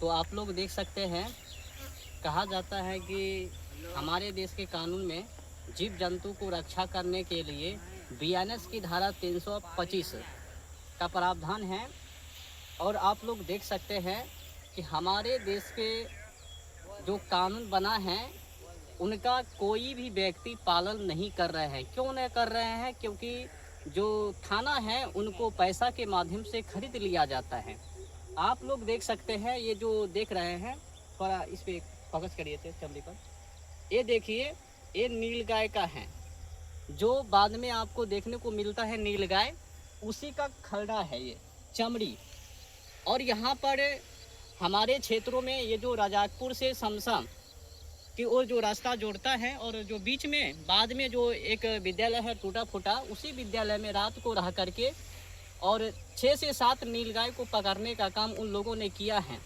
तो आप लोग देख सकते हैं, कहा जाता है कि हमारे देश के कानून में जीव जंतु को रक्षा करने के लिए बीएनएस की धारा 325 का प्रावधान है। और आप लोग देख सकते हैं कि हमारे देश के जो कानून बना है उनका कोई भी व्यक्ति पालन नहीं कर रहे हैं। क्यों नहीं कर रहे हैं? क्योंकि जो थाना है उनको पैसा के माध्यम से खरीद लिया जाता है। आप लोग देख सकते हैं, ये जो देख रहे हैं, थोड़ा इस पे फोकस करिए थे चमड़ी पर। ये देखिए, ये नीलगाय का है, जो बाद में आपको देखने को मिलता है नीलगाय, उसी का खलड़ा है ये चमड़ी। और यहाँ पर हमारे क्षेत्रों में ये जो रजाकपुर से शमशान कि वो जो रास्ता जोड़ता है, और जो बीच में बाद में जो एक विद्यालय है टूटा फूटा, उसी विद्यालय में रात को रह करके और 6 से 7 नीलगाय को पकड़ने का काम उन लोगों ने किया है।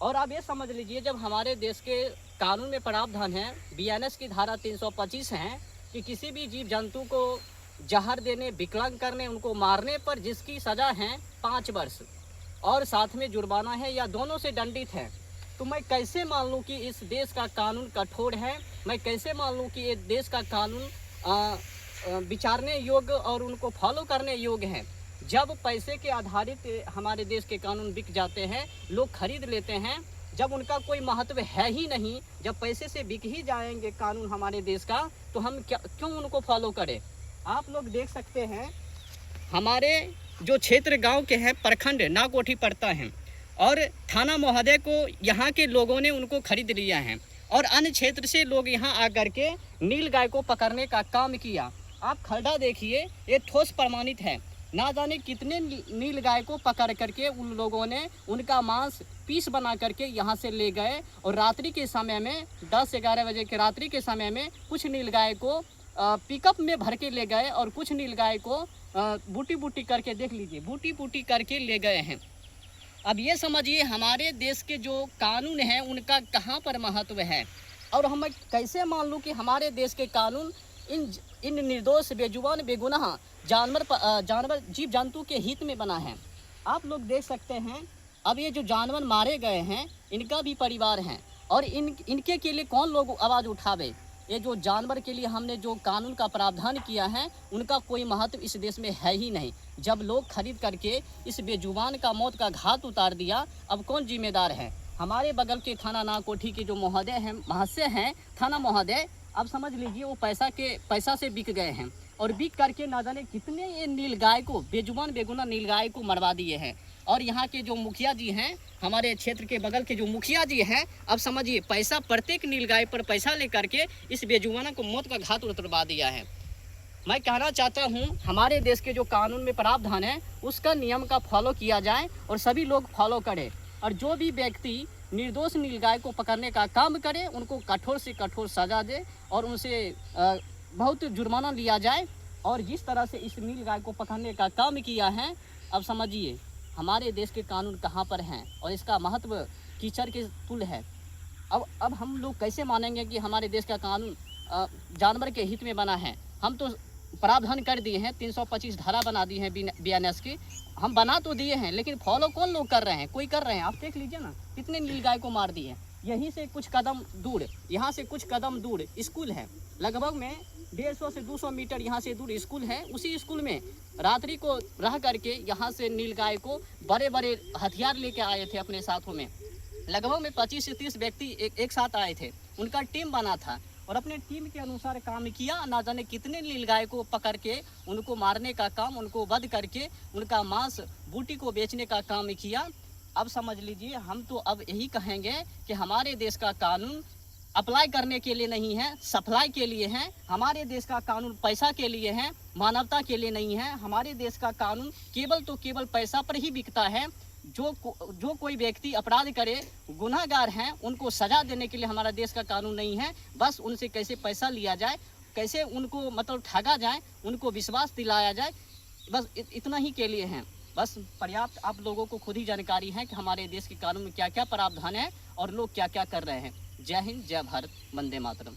और आप ये समझ लीजिए, जब हमारे देश के कानून में प्रावधान है, बीएनएस की धारा 325 है कि किसी भी जीव जंतु को जहर देने, विकलांग करने, उनको मारने पर जिसकी सज़ा है 5 वर्ष और साथ में जुर्माना है या दोनों से दंडित है, तो मैं कैसे मान लूँ कि इस देश का कानून कठोर है? मैं कैसे मान लूँ कि ये देश का कानून विचारने योग्य और उनको फॉलो करने योग्य है? जब पैसे के आधारित हमारे देश के कानून बिक जाते हैं, लोग खरीद लेते हैं, जब उनका कोई महत्व है ही नहीं, जब पैसे से बिक ही जाएंगे कानून हमारे देश का, तो हम क्यों उनको फॉलो करें? आप लोग देख सकते हैं, हमारे जो क्षेत्र गांव के हैं, प्रखंड नाकोठी पड़ता है, और थाना महोदय को यहाँ के लोगों ने उनको खरीद लिया है, और अन्य क्षेत्र से लोग यहाँ आकर के नीलगाय को पकड़ने का काम किया। आप खड्डा देखिए, ये ठोस प्रमाणित है। ना जाने कितने नीलगाय को पकड़ करके उन लोगों ने उनका मांस पीस बना करके यहाँ से ले गए, और रात्रि के समय में 10-11 बजे के रात्रि के समय में कुछ नीलगाय को पिकअप में भर के ले गए, और कुछ नीलगाय को बूटी बूटी करके, देख लीजिए, बूटी बूटी करके ले गए हैं। अब ये समझिए, हमारे देश के जो कानून हैं उनका कहाँ पर महत्व है, और हम कैसे मान लूँ कि हमारे देश के कानून इन निर्दोष, बेजुबान, बेगुनाह जानवर जीव जंतु के हित में बना है। आप लोग देख सकते हैं, अब ये जो जानवर मारे गए हैं इनका भी परिवार है, और इनके के लिए कौन लोग आवाज़ उठावे? ये जो जानवर के लिए हमने जो कानून का प्रावधान किया है उनका कोई महत्व इस देश में है ही नहीं। जब लोग खरीद करके इस बेजुबान का मौत का घात उतार दिया, अब कौन जिम्मेदार है? हमारे बगल के थाना नाकोठी के जो महोदय हैं, महाशय हैं, थाना महोदय, अब समझ लीजिए वो पैसा से बिक गए हैं, और बिक करके ना जाने कितने ये नीलगाय को, बेजुबान बेगुनाह नीलगाय को मरवा दिए हैं। और यहाँ के जो मुखिया जी हैं, हमारे क्षेत्र के बगल के जो मुखिया जी हैं, अब समझिए पैसा, प्रत्येक नीलगाय पर पैसा लेकर के इस बेजुबाना को मौत का घात उतरवा दिया है। मैं कहना चाहता हूँ, हमारे देश के जो कानून में प्रावधान है उसका नियम का फॉलो किया जाए और सभी लोग फॉलो करें, और जो भी व्यक्ति निर्दोष नीलगाय को पकड़ने का काम करे उनको कठोर से कठोर सजा दे, और उनसे बहुत जुर्माना लिया जाए। और जिस तरह से इस नीलगाय को पकड़ने का काम किया है, अब समझिए हमारे देश के कानून कहाँ पर हैं, और इसका महत्व कीचड़ के तुल्य है। अब हम लोग कैसे मानेंगे कि हमारे देश का कानून जानवर के हित में बना है? हम तो प्रावधान कर दिए हैं, 325 धारा बना दी है बीएनएस की, हम बना तो दिए हैं, लेकिन फॉलो कौन लोग कर रहे हैं? कोई कर रहे हैं? आप देख लीजिए ना, कितने नीलगाय को मार दिए। यहीं से कुछ कदम दूर, यहाँ से कुछ कदम दूर स्कूल है, लगभग में 150 से 200 मीटर यहाँ से दूर स्कूल है। उसी स्कूल में रात्रि को रह करके यहाँ से नीलगाय को बड़े बड़े हथियार लेके आए थे अपने साथों में, लगभग में 25 से 30 व्यक्ति एक साथ आए थे, उनका टीम बना था, और अपने टीम के अनुसार काम किया। ना जाने कितने नीलगाय को पकड़ के उनको मारने का काम, उनको वध करके उनका मांस बूटी को बेचने का काम किया। अब समझ लीजिए, हम तो अब यही कहेंगे कि हमारे देश का कानून अप्लाई करने के लिए नहीं है, सप्लाई के लिए है। हमारे देश का कानून पैसा के लिए है, मानवता के लिए नहीं है। हमारे देश का कानून केवल पैसा पर ही बिकता है। जो कोई व्यक्ति अपराध करे, गुनाहगार हैं, उनको सजा देने के लिए हमारा देश का कानून नहीं है। बस उनसे कैसे पैसा लिया जाए, कैसे उनको मतलब ठगा जाए, उनको विश्वास दिलाया जाए, बस इतना ही के लिए हैं। बस पर्याप्त आप लोगों को खुद ही जानकारी है कि हमारे देश के कानून में क्या क्या प्रावधान है और लोग क्या क्या कर रहे हैं। जय हिंद, जय भारत, वंदे मातरम।